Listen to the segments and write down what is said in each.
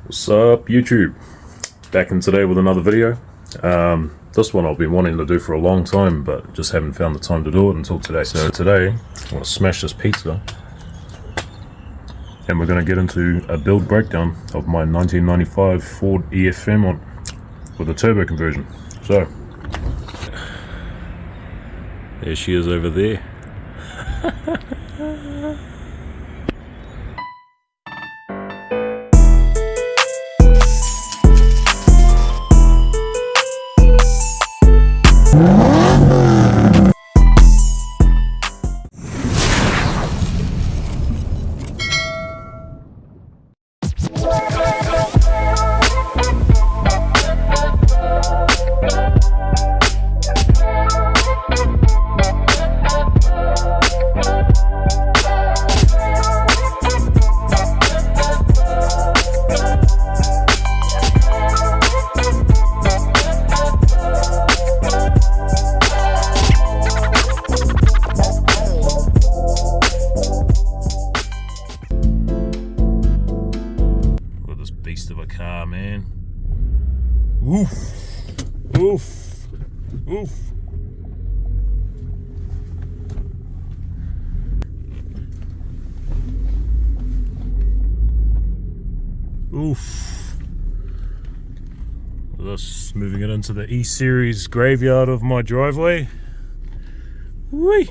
What's up, YouTube? Back in today with another video. This one I've been wanting to do for a long time, but just haven't found the time to do it until today. So today, I want to smash this pizza, and we're going to get into a build breakdown of my 1995 Ford EF Fairmont with a turbo conversion. So, there she is over there. Beast of a car, man. Oof, oof, oof. Oof. Thus moving it into the E-Series graveyard of my driveway. Whee!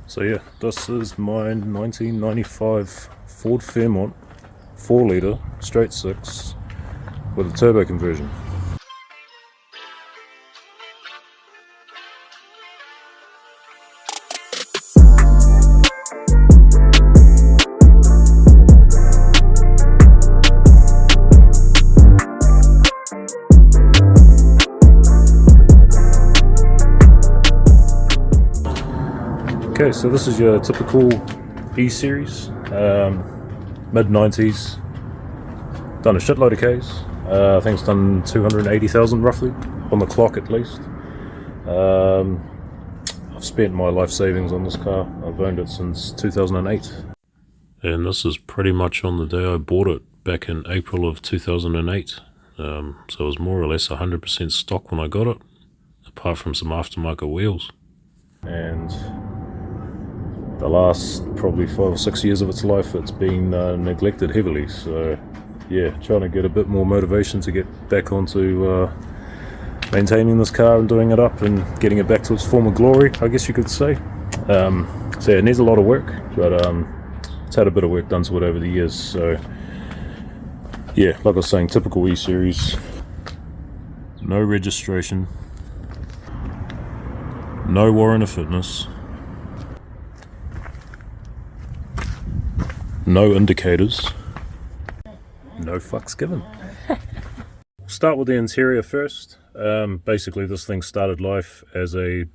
So yeah, this is my 1995 Ford Fairmont 4 litre straight 6 with a turbo conversion. Okay, so this is your typical E-Series, mid-90s, done a shitload of Ks. I think it's done 280,000 roughly, on the clock at least. I've spent my life savings on this car. I've owned it since 2008. And this is pretty much on the day I bought it, back in April of 2008. So it was more or less 100% stock when I got it, apart from some aftermarket wheels. And the last probably 5 or 6 years of its life, it's been neglected heavily. So yeah, trying to get a bit more motivation to get back onto maintaining this car and doing it up and getting it back to its former glory, I guess you could say. So yeah, it needs a lot of work, but it's had a bit of work done to it over the years. So yeah, like I was saying, typical E-Series, no registration, no warrant of fitness, no indicators, no fucks given. Start with the interior first. Basically this thing started life as a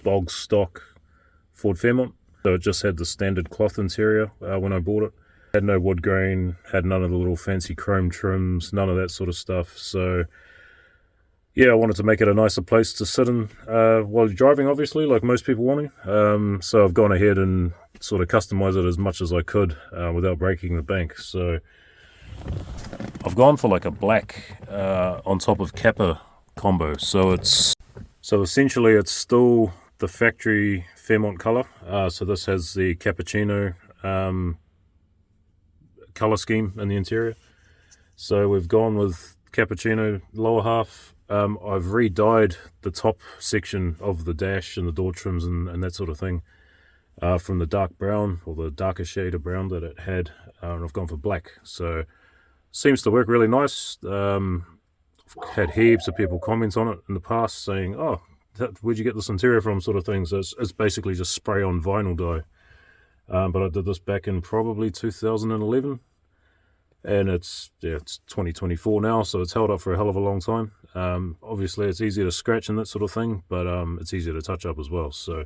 bog stock Ford Fairmont. So it just had the standard cloth interior when I bought it. Had no wood grain, had none of the little fancy chrome trims, none of that sort of stuff. So yeah, I wanted to make it a nicer place to sit in while driving, obviously, like most people want to. So I've gone ahead and sort of customize it as much as I could without breaking the bank. So I've gone for like a black on top of Kappa combo. So essentially it's still the factory Fairmont color. So this has the cappuccino colour scheme in the interior. So we've gone with cappuccino lower half. I've re-dyed the top section of the dash and the door trims and that sort of thing from the dark brown, or the darker shade of brown that it had, and I've gone for black. So seems to work really nice. I've had heaps of people comment on it in the past saying, oh, where'd you get this interior from, sort of thing. So it's basically just spray on vinyl dye. But I did this back in probably 2011, and it's 2024 now, so it's held up for a hell of a long time. Obviously it's easier to scratch and that sort of thing, but it's easier to touch up as well. So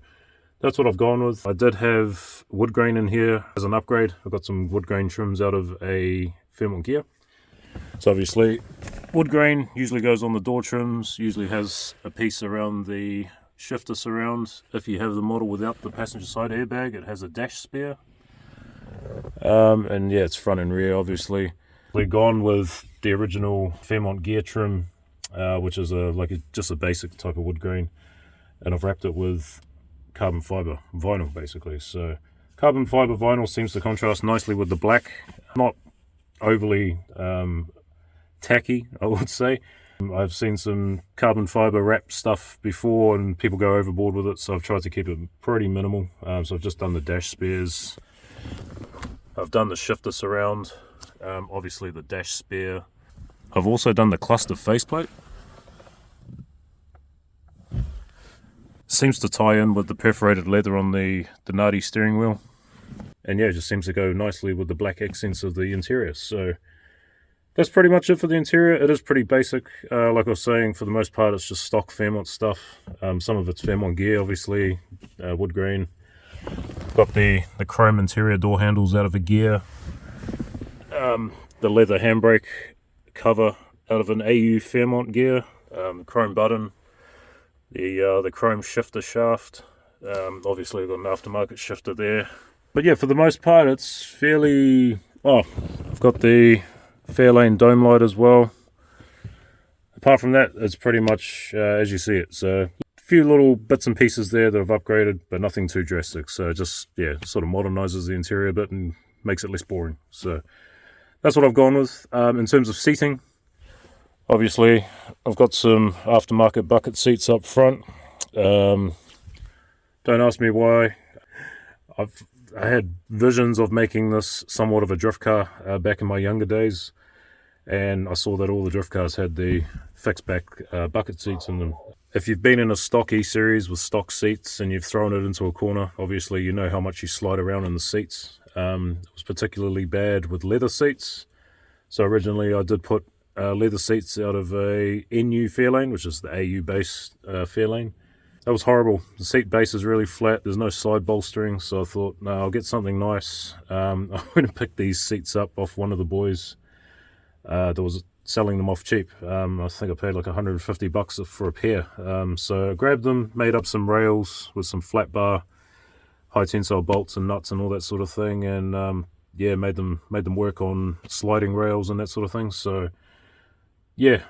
that's what I've gone with. I did have wood grain in here as an upgrade. I've got some wood grain trims out of a Fairmont gear. So obviously wood grain usually goes on the door trims, usually has a piece around the shifter surround. If you have the model without the passenger side airbag, it has a dash spare. And yeah, it's front and rear obviously. We've gone with the original Fairmont gear trim, which is just a basic type of wood grain, and I've wrapped it with carbon fiber vinyl basically. So carbon fiber vinyl seems to contrast nicely with the black. Not overly tacky, I would say. I've seen some carbon fiber wrap stuff before and people go overboard with it, so I've tried to keep it pretty minimal. So I've just done the dash spares, I've done the shifter surround, obviously the dash spare. I've also done the cluster faceplate. Seems to tie in with the perforated leather on the Denardi steering wheel, and yeah, it just seems to go nicely with the black accents of the interior. So that's pretty much it for the interior. It is pretty basic. Like I was saying, for the most part it's just stock Fairmont stuff. Some of it's Fairmont gear obviously, wood grain. Got the chrome interior door handles out of a gear, the leather handbrake cover out of an AU Fairmont gear, the chrome button, the chrome shifter shaft. Obviously I've got an aftermarket shifter there. But yeah, for the most part it's fairly... Oh, I've got the Fairlane dome light as well. Apart from that, it's pretty much as you see it. So a few little bits and pieces there that I've upgraded, but nothing too drastic. So just, yeah, sort of modernizes the interior a bit and makes it less boring. So that's what I've gone with. In terms of seating, obviously I've got some aftermarket bucket seats up front. Don't ask me why. I had visions of making this somewhat of a drift car back in my younger days, and I saw that all the drift cars had the fixed back bucket seats in them. If you've been in a stock E-Series with stock seats and you've thrown it into a corner, obviously you know how much you slide around in the seats. It was particularly bad with leather seats. So originally I did put leather seats out of a NU Fairlane, which is the AU based Fairlane. That was horrible. The seat base is really flat. There's no side bolstering, so I thought, no, I'll get something nice. I went and picked these seats up off one of the boys that was selling them off cheap. I think I paid like $150 for a pair. So I grabbed them, made up some rails with some flat bar, high tensile bolts and nuts and all that sort of thing, and yeah, made them work on sliding rails and that sort of thing. So yeah,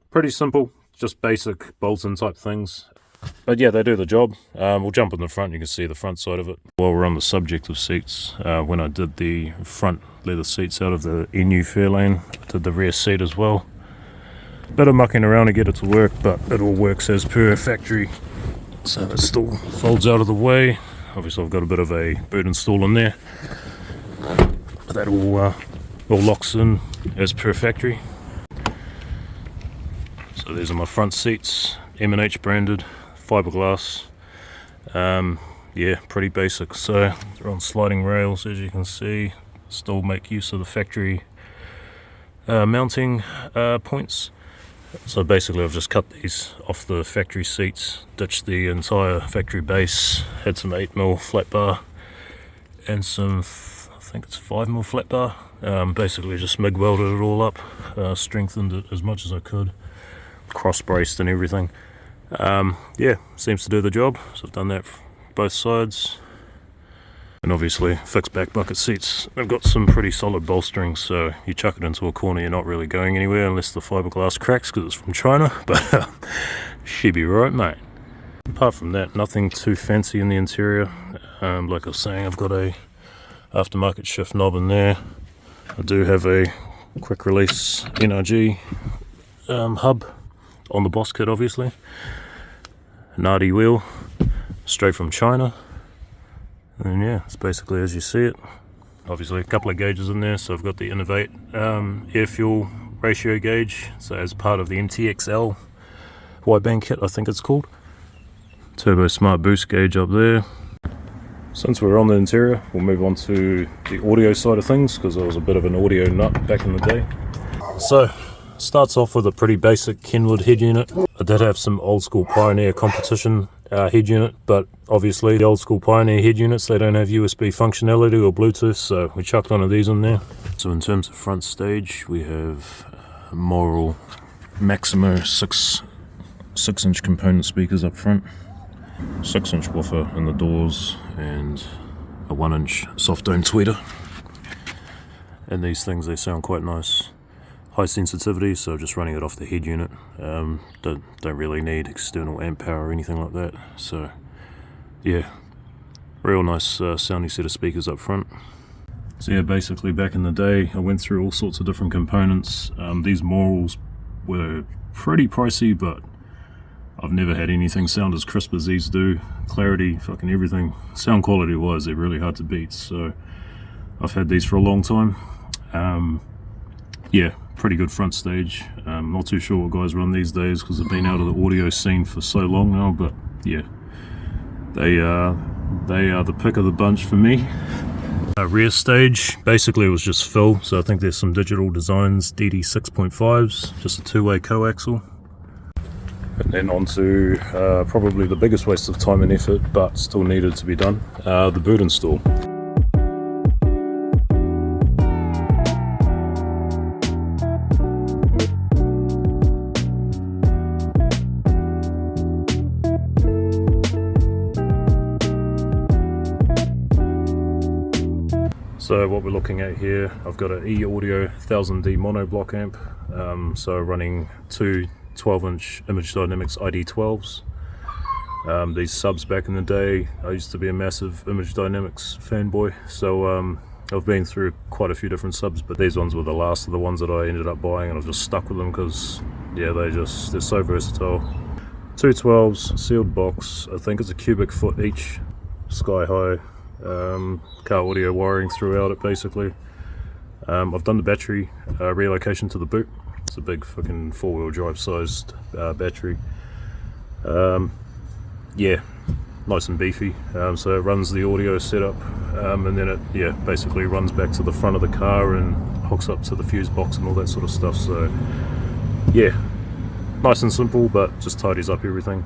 pretty simple, just basic bolt-in type things. But yeah, they do the job. We'll jump in the front, you can see the front side of it. While we're on the subject of seats, when I did the front leather seats out of the NU Fairlane, I did the rear seat as well. Bit of mucking around to get it to work, but it all works as per factory. So it still folds out of the way. Obviously I've got a bit of a boot install in there, but that all locks in as per factory. So these are my front seats, M&H branded, fiberglass. Yeah, pretty basic. So they're on sliding rails, as you can see. Still make use of the factory mounting points. So basically I've just cut these off the factory seats, ditched the entire factory base, had some 8mm flat bar and some, I think it's 5mm flat bar. Basically just MIG welded it all up, strengthened it as much as I could, cross braced and everything. Yeah, seems to do the job. So I've done that both sides. And obviously fixed back bucket seats. They've got some pretty solid bolstering, so you chuck it into a corner, you're not really going anywhere unless the fiberglass cracks because it's from China, but she'd be right, mate. Apart from that, nothing too fancy in the interior. Like I was saying, I've got a aftermarket shift knob in there. I do have a quick release NRG hub on the boss kit, obviously. Nardi wheel, straight from China. And yeah, it's basically as you see it. Obviously a couple of gauges in there, so I've got the Innovate air fuel ratio gauge, so as part of the MTXL wideband kit, I think it's called. Turbo Smart Boost gauge up there. Since we're on the interior, we'll move on to the audio side of things, because I was a bit of an audio nut back in the day. So, starts off with a pretty basic Kenwood head unit. I did have some old school Pioneer competition head unit, but obviously the old school Pioneer head units, they don't have USB functionality or Bluetooth, so we chucked one of these in there. So in terms of front stage, we have Moral Maximo 6-inch component speakers up front, 6-inch woofer in the doors, and a 1-inch soft dome tweeter. And these things, they sound quite nice. High sensitivity, so just running it off the head unit. Don't really need external amp power or anything like that. So yeah, real nice sounding set of speakers up front. So yeah, basically back in the day, I went through all sorts of different components. These Morals were pretty pricey, but I've never had anything sound as crisp as these do. Clarity, fucking everything. Sound quality wise, they're really hard to beat. So I've had these for a long time. Yeah, pretty good front stage. Not too sure what guys run these days because I've been out of the audio scene for so long now, but yeah, they are the pick of the bunch for me. Rear stage, basically it was just fill, so I think there's some Digital Designs DD 6.5s, just a 2-way coaxial. And then on to probably the biggest waste of time and effort, but still needed to be done, the boot install. So what we're looking at here, I've got an E-Audio 1000D mono block amp, so running two 12-inch Image Dynamics ID12s. These subs back in the day, I used to be a massive Image Dynamics fanboy, so I've been through quite a few different subs, but these ones were the last of the ones that I ended up buying, and I've just stuck with them because yeah, they're so versatile. Two 12s, sealed box, I think it's a cubic foot each, sky high. Car audio wiring throughout it basically. I've done the battery relocation to the boot. It's a big fucking 4-wheel drive sized battery. Yeah, nice and beefy. So it runs the audio setup, and then it basically runs back to the front of the car and hooks up to the fuse box and all that sort of stuff. So yeah, nice and simple, but just tidies up everything.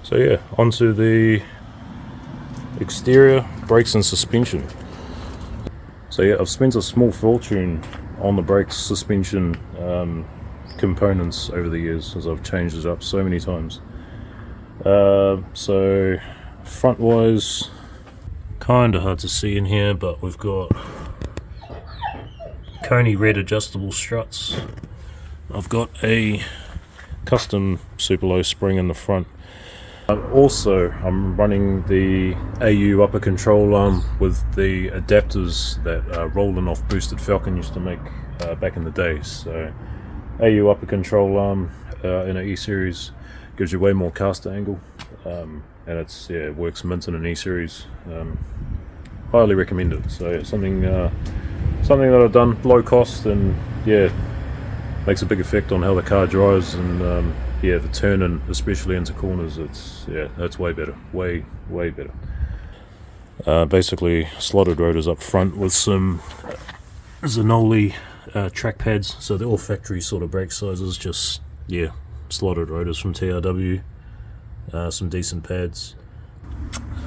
So yeah, onto the exterior, brakes and suspension. So yeah, I've spent a small fortune on the brakes, suspension components over the years as I've changed it up so many times. So front wise, kind of hard to see in here, but we've got Coney red adjustable struts. I've got a custom super low spring in the front. Also, I'm running the AU upper control arm with the adapters that Roland off Boosted Falcon used to make back in the day. So AU upper control arm in an E-Series gives you way more caster angle, and it works mint in an E-Series. Highly recommend it. So yeah, something that I've done, low cost, and yeah, makes a big effect on how the car drives, and yeah, the turning, especially into corners, it's way better, way better. Basically slotted rotors up front with some Zanoli track pads, so they're all factory sort of brake sizes, just yeah, slotted rotors from TRW, some decent pads.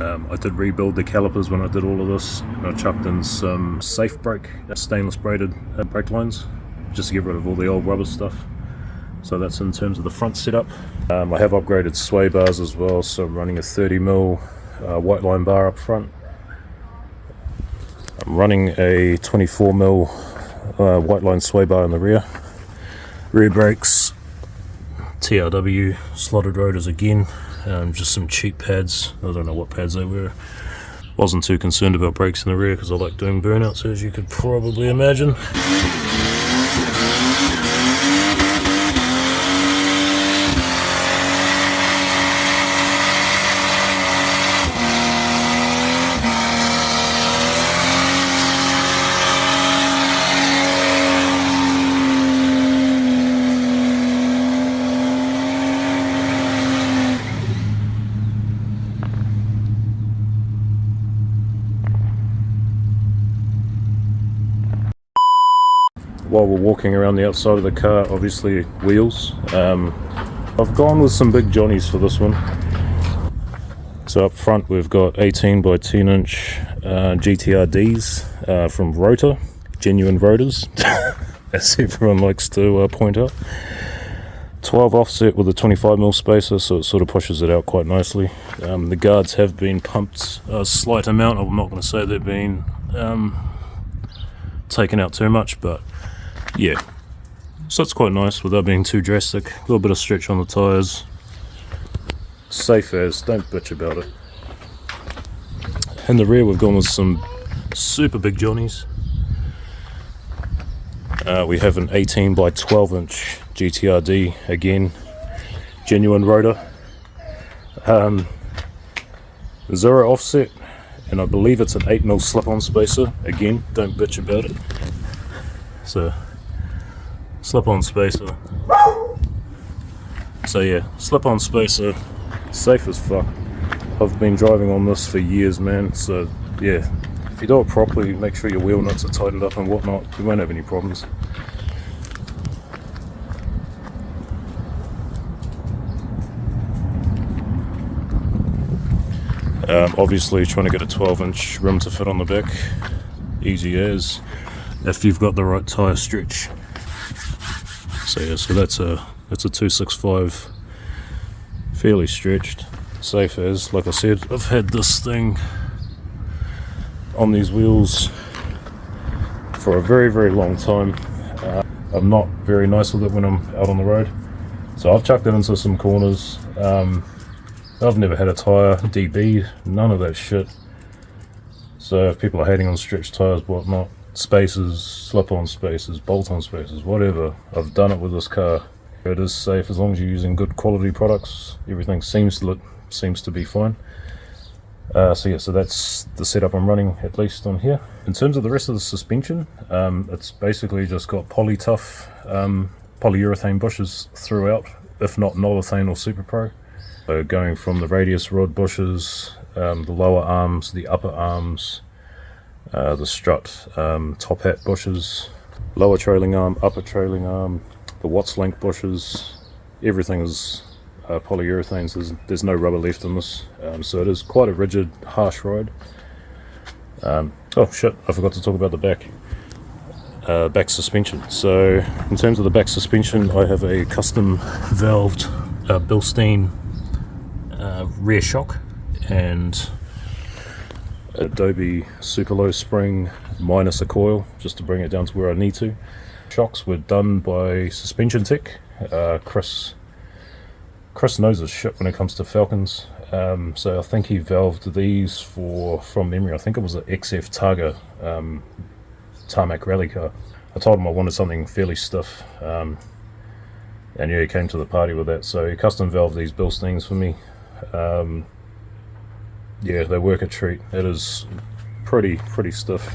I did rebuild the calipers when I did all of this, and I chucked in some safe brake, stainless braided brake lines, just to get rid of all the old rubber stuff. So that's in terms of the front setup. I have upgraded sway bars as well, so I'm running a 30mm white line bar up front. I'm running a 24mm white line sway bar in the rear. Rear brakes, TRW, slotted rotors again, just some cheap pads. I don't know what pads they were. Wasn't too concerned about brakes in the rear because I like doing burnouts, as you could probably imagine. While we're walking around the outside of the car, obviously wheels. I've gone with some big johnnies for this one. So up front we've got 18 by 10 inch GTRDs from Rotor, genuine rotors, as everyone likes to point out. 12 offset with a 25mm spacer, so it sort of pushes it out quite nicely. The guards have been pumped a slight amount. I'm not going to say they've been taken out too much, but yeah, so it's quite nice without being too drastic. A little bit of stretch on the tyres. Safe as, don't bitch about it. In the rear we've gone with some super big johnnies. We have an 18 by 12 inch GTRD, again, genuine rotor. 0 offset, and I believe it's an 8mm slip-on spacer. Again, don't bitch about it. So slip-on spacer. So yeah, slip-on spacer, safe as fuck. I've been driving on this for years, man. So yeah, if you do it properly, make sure your wheel nuts are tightened up and whatnot, you won't have any problems. Obviously trying to get a 12-inch rim to fit on the back, easy as, if you've got the right tyre stretch. So yeah, so that's a 265, fairly stretched, safe as. Like I said, I've had this thing on these wheels for a very, very long time. I'm not very nice with it when I'm out on the road, so I've chucked it into some corners. I've never had a tyre DB, none of that shit. So if people are hating on stretched tyres, whatnot, spacers, slip-on spacers, bolt-on spacers, whatever, I've done it with this car. It is safe as long as you're using good quality products. Everything seems to be fine. So yeah, so that's the setup I'm running, at least on here. In terms of the rest of the suspension, it's basically just got polytough polyurethane bushes throughout, if not Nolithane or Super Pro. So going from the radius rod bushes, the lower arms, the upper arms, the strut, top hat bushes, lower trailing arm, upper trailing arm, the Watts length bushes, everything is polyurethane, so there's no rubber left in this, so it is quite a rigid, harsh ride. Oh shit, I forgot to talk about the back suspension. So in terms of the back suspension, I have a custom valved Bilstein rear shock and Adobe super low spring minus a coil, just to bring it down to where I need to. Shocks were done by Suspension Tech. Chris knows his shit when it comes to Falcons, so I think he valved these from memory, I think it was an XF Targa tarmac rally car. I told him I wanted something fairly stiff, and yeah, he came to the party with that, so he custom valved these Bilsteins for me. Yeah, they work a treat. It is pretty stiff.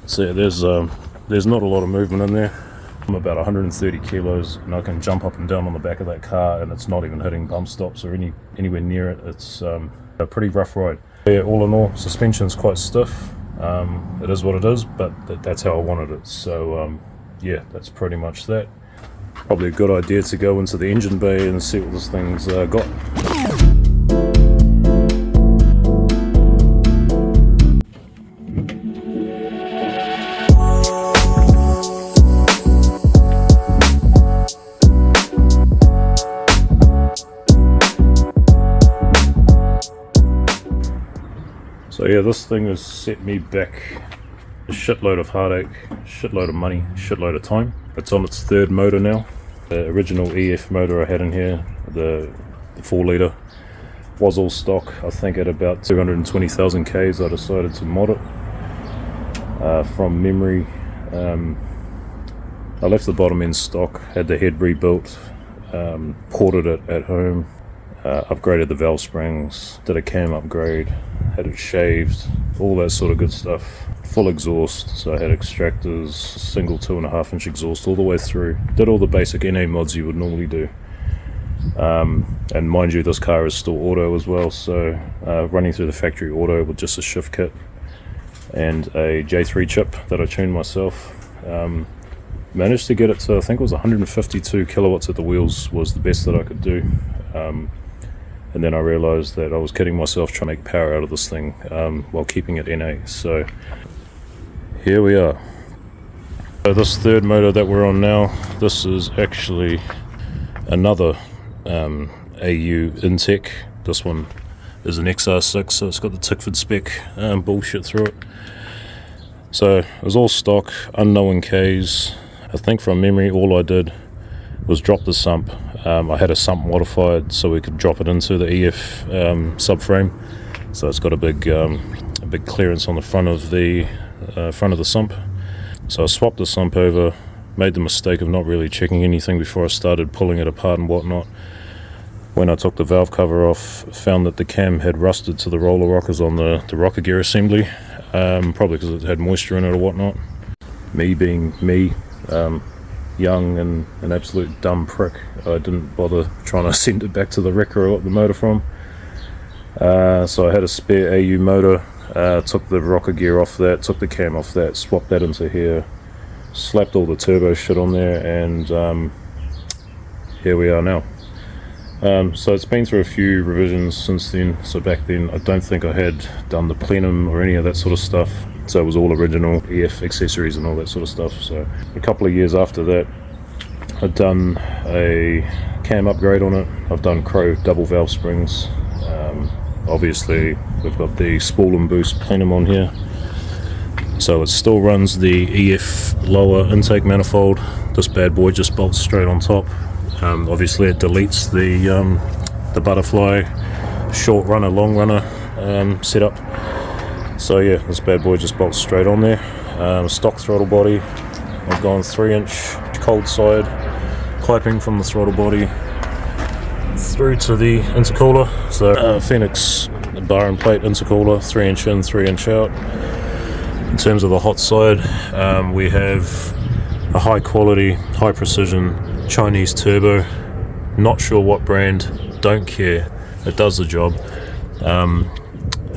So yeah, there's not a lot of movement in there. I'm about 130 kilos and I can jump up and down on the back of that car and it's not even hitting bump stops or anywhere near it. It's a pretty rough ride. Yeah, all in all, suspension's quite stiff. It is what it is, but that's how I wanted it. So yeah, that's pretty much that. Probably a good idea to go into the engine bay and see what this thing's got. So yeah, this thing has set me back a shitload of heartache, shitload of money, shitload of time. It's on its third motor now. The original EF motor I had in here, the 4 litre, was all stock. I think at about 220,000 Ks I decided to mod it from memory. I left the bottom end stock, had the head rebuilt, ported it at home, upgraded the valve springs, did a cam upgrade, had it shaved, all that sort of good stuff. Full exhaust, so I had extractors, single 2.5 inch exhaust all the way through. Did all the basic NA mods you would normally do. And mind you, this car is still auto as well, so running through the factory auto with just a shift kit and a J3 chip that I tuned myself. Managed to get it to, I think it was 152 kilowatts at the wheels was the best that I could do. And then I realized that I was kidding myself trying to make power out of this thing while keeping it NA. So here we are. So this third motor that we're on now, this is actually another AU Intech. This one is an XR6, so it's got the Tickford spec bullshit through it. So it was all stock, unknown Ks. I think from memory all I did was drop the sump. I had a sump modified so we could drop it into the EF subframe. So it's got a big clearance on the front of the sump. So I swapped the sump over, made the mistake of not really checking anything before I started pulling it apart and whatnot. When I took the valve cover off, found that the cam had rusted to the roller rockers on the rocker gear assembly, probably because it had moisture in it or whatnot. Me being me, young and an absolute dumb prick, I didn't bother trying to send it back to the wrecker I got the motor from. So I had a spare AU motor, took the rocker gear off that, took the cam off that, swapped that into here, slapped all the turbo shit on there, and here we are now. So it's been through a few revisions since then. So back then I don't think I had done the plenum or any of that sort of stuff, so it was all original EF accessories and all that sort of stuff. So a couple of years after that I'd done a cam upgrade on it. I've done Crow double valve springs. Obviously we've got the spool and boost plenum on here, so it still runs the EF lower intake manifold. This bad boy just bolts straight on top. Obviously it deletes the butterfly short runner, long runner setup. So yeah, this bad boy just bolts straight on there. Stock throttle body. I've gone 3-inch cold side piping from the throttle body through to the intercooler. So Phoenix bar and plate intercooler, 3-inch in, 3-inch out. In terms of the hot side, we have a high quality, high precision Chinese turbo. Not sure what brand, don't care, it does the job.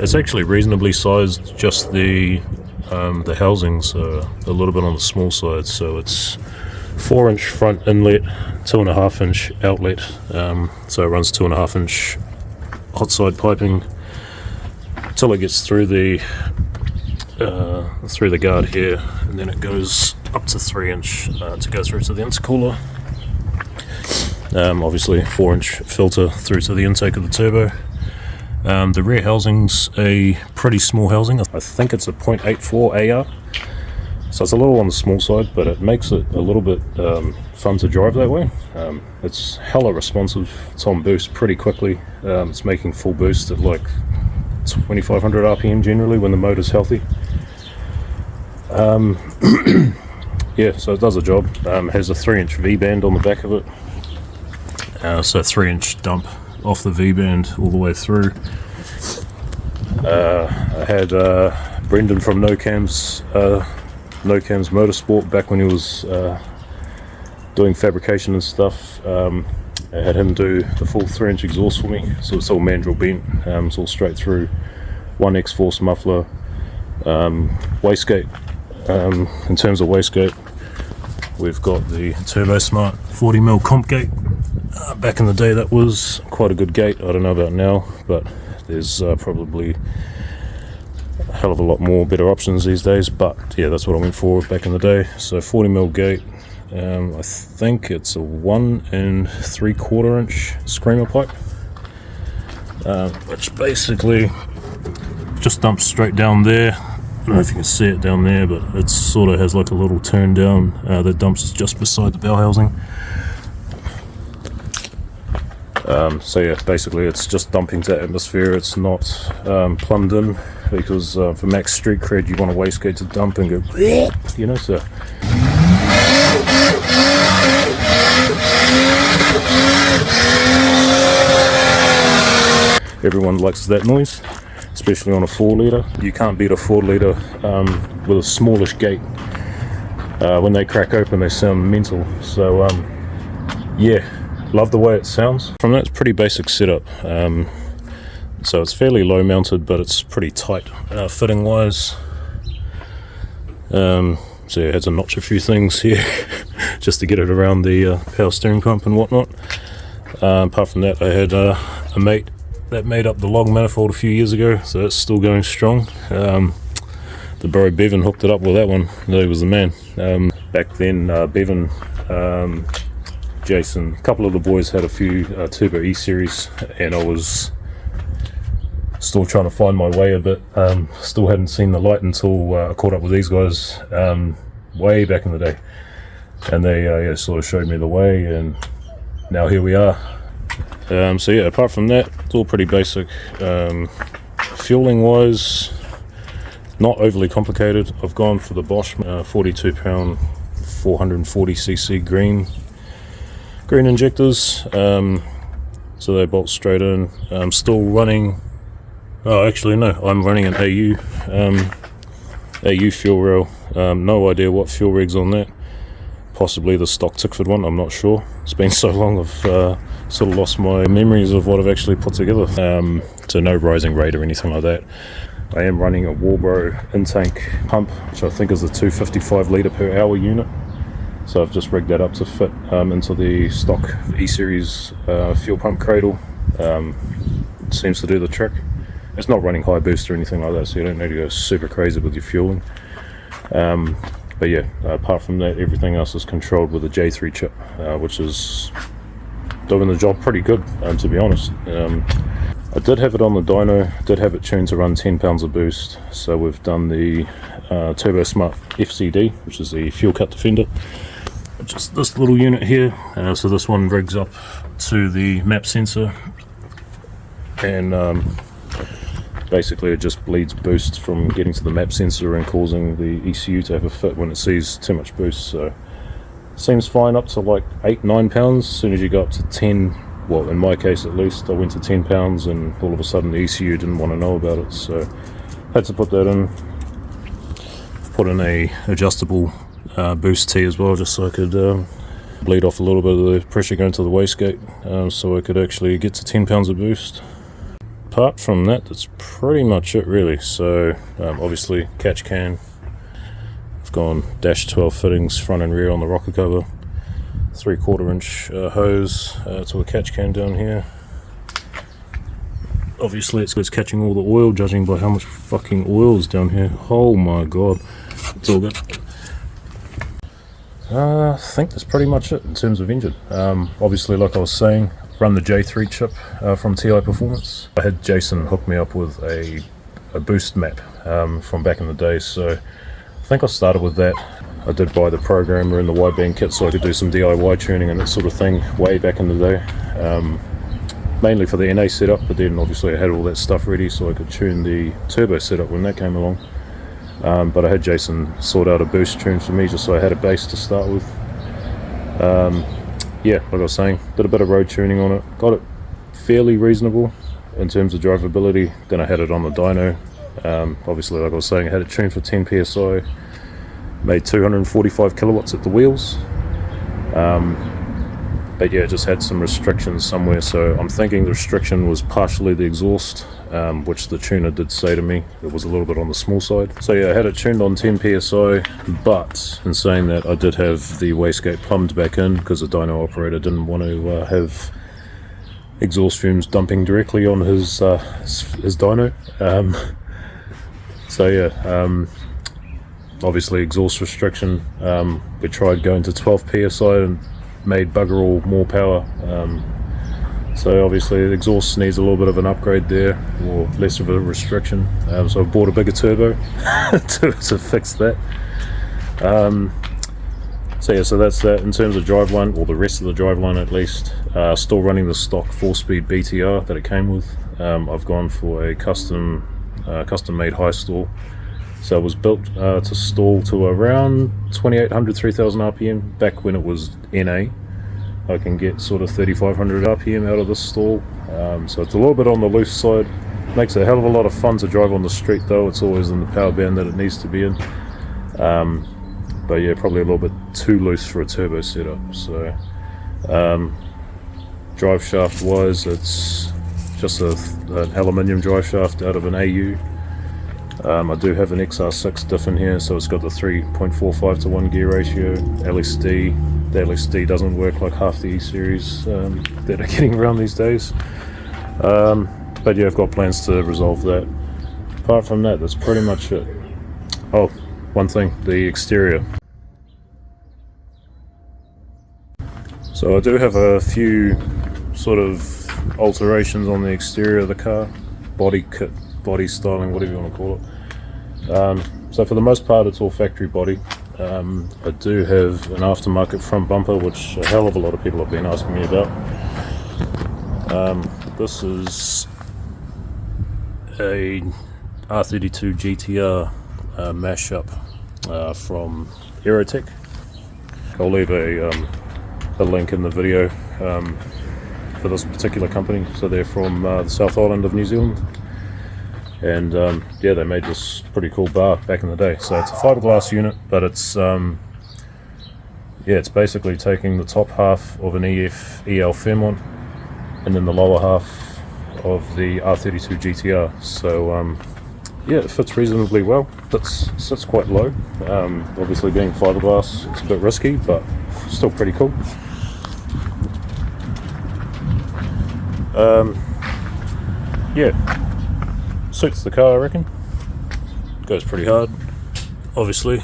It's actually reasonably sized, just the housings are a little bit on the small side. So it's 4-inch front inlet, 2.5-inch outlet, so it runs 2.5-inch hot side piping till it gets through the guard here, and then it goes up to 3-inch to go through to the intercooler. Obviously 4-inch filter through to the intake of the turbo. The rear housing's a pretty small housing. I think it's a 0.84 AR, so it's a little on the small side, but it makes it a little bit fun to drive that way. It's hella responsive. It's on boost pretty quickly. It's making full boost at like 2500 RPM generally when the motor's healthy. Yeah, so it does a job. Has a 3-inch V-band on the back of it. So 3-inch dump off the V-band all the way through. I had Brendan from No Cams Motorsport back when he was doing fabrication and stuff. I had him do the full 3-inch exhaust for me, so it's all mandrel bent, it's all straight through. 1 X-Force muffler, wastegate. In terms of wastegate, we've got the Turbo Smart 40mm comp gate. Back in the day that was quite a good gate. I don't know about now, but there's probably a hell of a lot more better options these days, but yeah, that's what I went for back in the day. So 40mm gate. I think it's a 1 3/4 inch screamer pipe, which basically just dumps straight down there. I don't know if you can see it down there, but it sort of has like a little turn down that dumps just beside the bell housing. So yeah, basically it's just dumping to atmosphere. It's not plumbed in, because for max street cred you want a wastegate to dump and go, you know, so everyone likes that noise, especially on a 4 litre. You can't beat a 4 litre with a smallish gate. When they crack open they sound mental. So yeah, love the way it sounds. From that, it's pretty basic setup. So it's fairly low mounted, but it's pretty tight fitting wise. So yeah, it had to notch a few things here just to get it around the power steering pump and whatnot. Apart from that, I had a mate that made up the log manifold a few years ago, so it's still going strong. The bro Bevan hooked it up with that one. He was the man. Back then, Bevan, Jason, a couple of the boys had a few Turbo E series, and I was still trying to find my way a bit. Still hadn't seen the light until I caught up with these guys way back in the day, and they yeah, sort of showed me the way, and now here we are. So yeah, apart from that, it's all pretty basic. Fueling wise, not overly complicated. I've gone for the Bosch 42 pound 440cc green injectors, so they bolt straight in. I'm still running, oh actually no, I'm running an AU fuel rail. No idea what fuel rig's on that, possibly the stock Tickford one, I'm not sure. It's been so long I've sort of lost my memories of what I've actually put together. So no rising rate or anything like that. I am running a Warbro in-tank pump, which I think is a 255 litre per hour unit. So I've just rigged that up to fit into the stock E-Series fuel pump cradle. It seems to do the trick. It's not running high boost or anything like that, so you don't need to go super crazy with your fueling. But yeah, apart from that, everything else is controlled with a J3 chip, which is doing the job pretty good, to be honest. I did have it on the dyno, did have it tuned to run 10 pounds of boost, so we've done the Turbo Smart FCD, which is the fuel cut defender, which is this little unit here. So this one rigs up to the map sensor, and basically it just bleeds boost from getting to the map sensor and causing the ECU to have a fit when it sees too much boost. So seems fine up to like 8-9 pounds. As soon as you go up to 10, well in my case at least, I went to 10 pounds and all of a sudden the ECU didn't want to know about it, so had to put that in. Put in a adjustable boost T as well, just so I could bleed off a little bit of the pressure going to the wastegate, so I could actually get to 10 pounds of boost. Apart from that, that's pretty much it really. So obviously catch can, I've gone dash 12 fittings front and rear on the rocker cover, 3/4 inch hose to a catch can down here. Obviously it's catching all the oil, judging by how much fucking oil is down here. Oh my god, it's all good. I think that's pretty much it in terms of engine. Obviously, like I was saying, run the J3 chip from TI Performance. I had Jason hook me up with a boost map from back in the day, so I think I started with that. I did buy the programmer and the wideband kit so I could do some DIY tuning and that sort of thing way back in the day. Mainly for the NA setup, but then obviously I had all that stuff ready so I could tune the turbo setup when that came along. But I had Jason sort out a boost tune for me just so I had a base to start with. Yeah, like I was saying, did a bit of road tuning on it, got it fairly reasonable in terms of drivability. Then I had it on the dyno. Obviously, like I was saying, I had it tuned for 10 psi, made 245 kilowatts at the wheels. But yeah, just had some restrictions somewhere, so I'm thinking the restriction was partially the exhaust, which the tuner did say to me it was a little bit on the small side. So yeah, I had it tuned on 10 psi, but in saying that, I did have the wastegate plumbed back in because the dyno operator didn't want to have exhaust fumes dumping directly on his dyno. So yeah, obviously exhaust restriction. We tried going to 12 psi and made bugger all more power. So obviously the exhaust needs a little bit of an upgrade there, or less of a restriction. So I bought a bigger turbo to fix that. So yeah, so that's that in terms of driveline, or the rest of the driveline at least. Still running the stock 4-speed BTR that it came with. I've gone for a custom made high stall. So it was built to stall to around 2800, 3000 RPM. Back when it was NA, I can get sort of 3500 RPM out of this stall. So it's a little bit on the loose side. Makes a hell of a lot of fun to drive on the street though. It's always in the power band that it needs to be in. But yeah, probably a little bit too loose for a turbo setup. So drive shaft wise, it's just an aluminium drive shaft out of an AU. I do have an XR6 diff in here, so it's got the 3.45 to 1 gear ratio. LSD, the LSD doesn't work like half the E-series that are getting around these days. But yeah, I've got plans to resolve that. Apart from that, that's pretty much it. Oh, one thing, the exterior. So I do have a few sort of alterations on the exterior of the car. Body kit, body styling, whatever you want to call it. So for the most part it's all factory body. I do have an aftermarket front bumper, which a hell of a lot of people have been asking me about. This is a R32 GTR mashup from Aero. I'll leave a link in the video for this particular company. So they're from the South Island of New Zealand, and yeah, they made this pretty cool bar back in the day. So it's a fiberglass unit, but it's yeah, it's basically taking the top half of an EF Fairmont and then the lower half of the R32 GTR. So yeah, it fits reasonably well. It sits quite low. Obviously being fiberglass, it's a bit risky, but still pretty cool. Yeah, suits the car, I reckon. Goes pretty hard. Obviously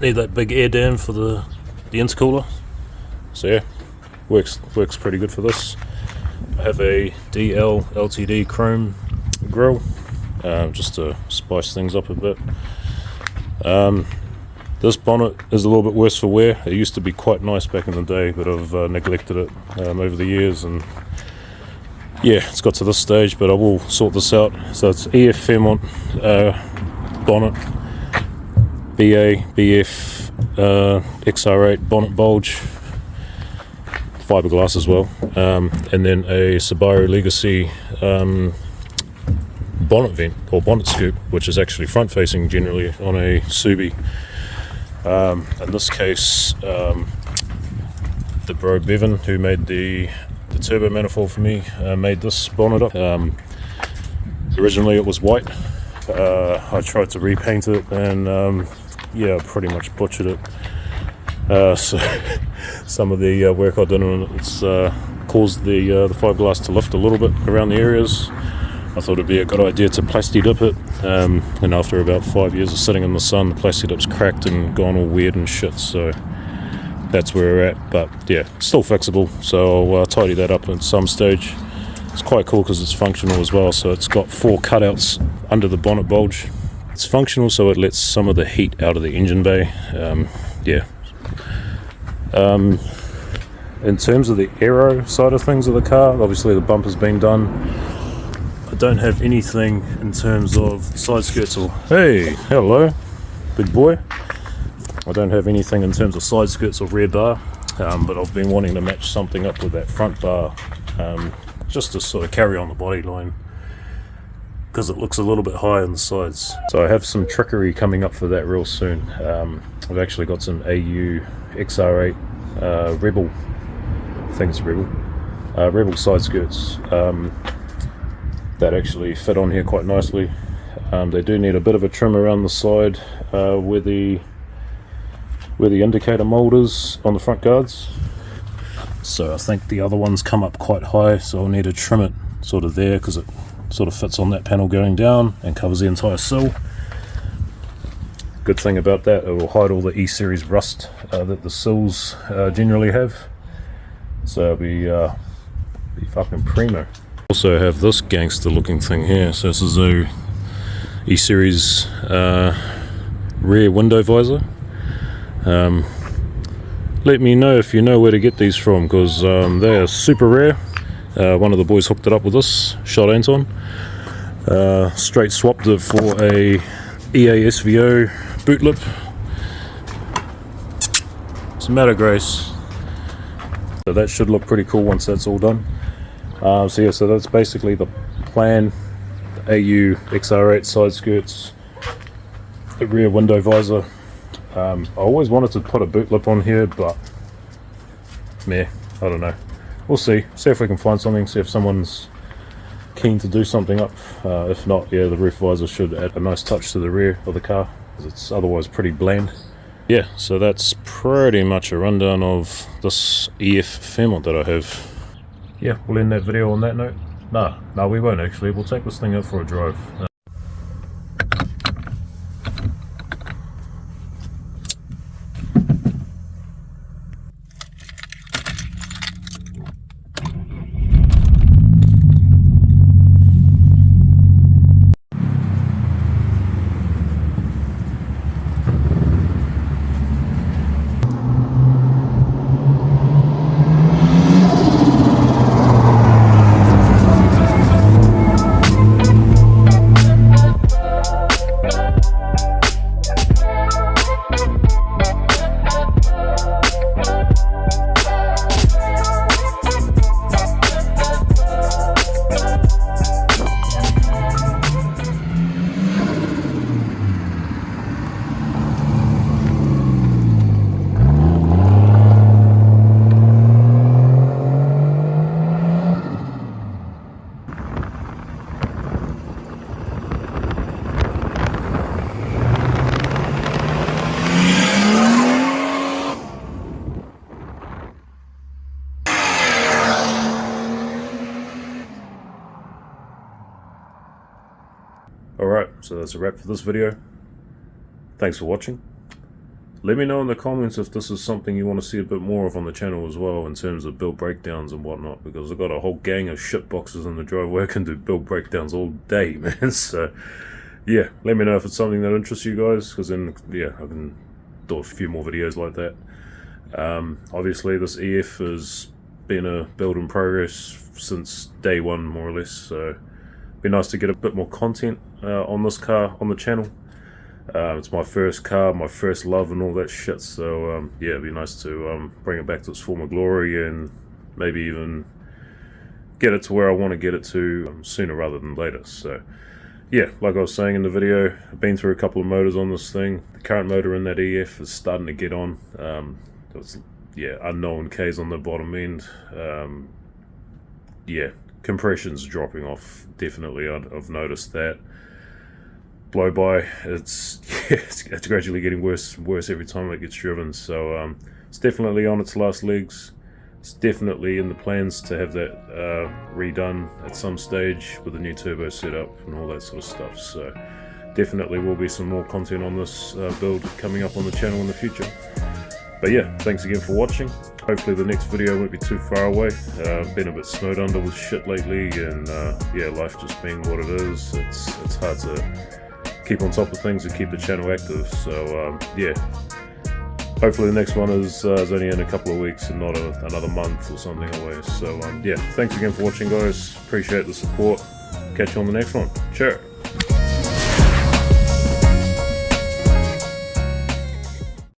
need that big air dam for the intercooler. So yeah, works pretty good for this. I have a DL LTD chrome grille, just to spice things up a bit. This bonnet is a little bit worse for wear. It used to be quite nice back in the day, but I've neglected it over the years, and yeah, it's got to this stage, but I will sort this out. So it's EF Fairmont bonnet, BA, BF, XR8 bonnet bulge, fiberglass as well, and then a Subaru Legacy bonnet vent or bonnet scoop, which is actually front facing generally on a Subi. In this case, the bro Bevan, who made the turbo manifold for me, made this bonnet up. Originally it was white. I tried to repaint it, and yeah, I pretty much butchered it. So some of the work I did on it's caused the fiberglass to lift a little bit around the areas. I thought it'd be a good idea to plasti dip it, and after about 5 years of sitting in the sun, the plasti dip's cracked and gone all weird and shit, so that's where we're at. But yeah, still fixable, so I'll tidy that up at some stage. It's quite cool because it's functional as well, so it's got 4 cutouts under the bonnet bulge. It's functional, so it lets some of the heat out of the engine bay. Yeah. In terms of the aero side of things of the car, obviously the bumper's been done. I don't have anything in terms of side skirts or... Hey, hello, big boy. I don't have anything in terms of side skirts or rear bar, but I've been wanting to match something up with that front bar, just to sort of carry on the body line, because it looks a little bit high on the sides. So I have some trickery coming up for that real soon. I've actually got some AU XR8 Rebel, I think it's Rebel side skirts that actually fit on here quite nicely. They do need a bit of a trim around the side where the indicator mold is on the front guards. So I think the other ones come up quite high, so I'll need to trim it sort of there, because it sort of fits on that panel going down and covers the entire sill. Good thing about that, it will hide all the E-series rust that the sills generally have, so it'll be fucking primo. Also have this gangster looking thing here. So this is a E-series rear window visor. Let me know if you know where to get these from, because they are super rare. One of the boys hooked it up with us, shot Anton. Straight swapped it for a EASVO boot lip. What's the matter, Grace? So that should look pretty cool once that's all done. So yeah, so that's basically the plan. The AU XR8 side skirts, the rear window visor. I always wanted to put a boot lip on here, but meh, I don't know. We'll see if we can find something, see if someone's keen to do something up. If not, yeah, the roof visor should add a nice touch to the rear of the car, because it's otherwise pretty bland. Yeah, so that's pretty much a rundown of this EF Fairmont that I have. Yeah, we'll end that video on that note. No, we won't actually. We'll take this thing out for a drive. Alright, so that's a wrap for this video. Thanks for watching. Let me know in the comments if this is something you want to see a bit more of on the channel as well, in terms of build breakdowns and whatnot, because I've got a whole gang of shit boxes in the driveway. I can do build breakdowns all day, man. So yeah, let me know if it's something that interests you guys, because then yeah, I can do a few more videos like that. Obviously this EF has been a build in progress since day one, more or less, so it'd be nice to get a bit more content on this car on the channel. It's my first car, my first love and all that shit, so yeah, it'd be nice to bring it back to its former glory, and maybe even get it to where I want to get it to sooner rather than later. So yeah, like I was saying in the video, I've been through a couple of motors on this thing. The current motor in that EF is starting to get on. It's, yeah, unknown K's on the bottom end. Yeah, compression's dropping off, definitely. I've noticed that. Blow by, it's gradually getting worse and worse every time it gets driven, so it's definitely on its last legs. It's definitely in the plans to have that redone at some stage with a new turbo setup and all that sort of stuff, so definitely will be some more content on this build coming up on the channel in the future. But yeah, thanks again for watching. Hopefully the next video won't be too far away. Been a bit snowed under with shit lately, and yeah, life just being what it is, it's hard to keep on top of things and keep the channel active. So yeah, hopefully the next one is only in a couple of weeks and not another month or something away. So yeah, thanks again for watching, guys. Appreciate the support. Catch you on the next one. Cheers.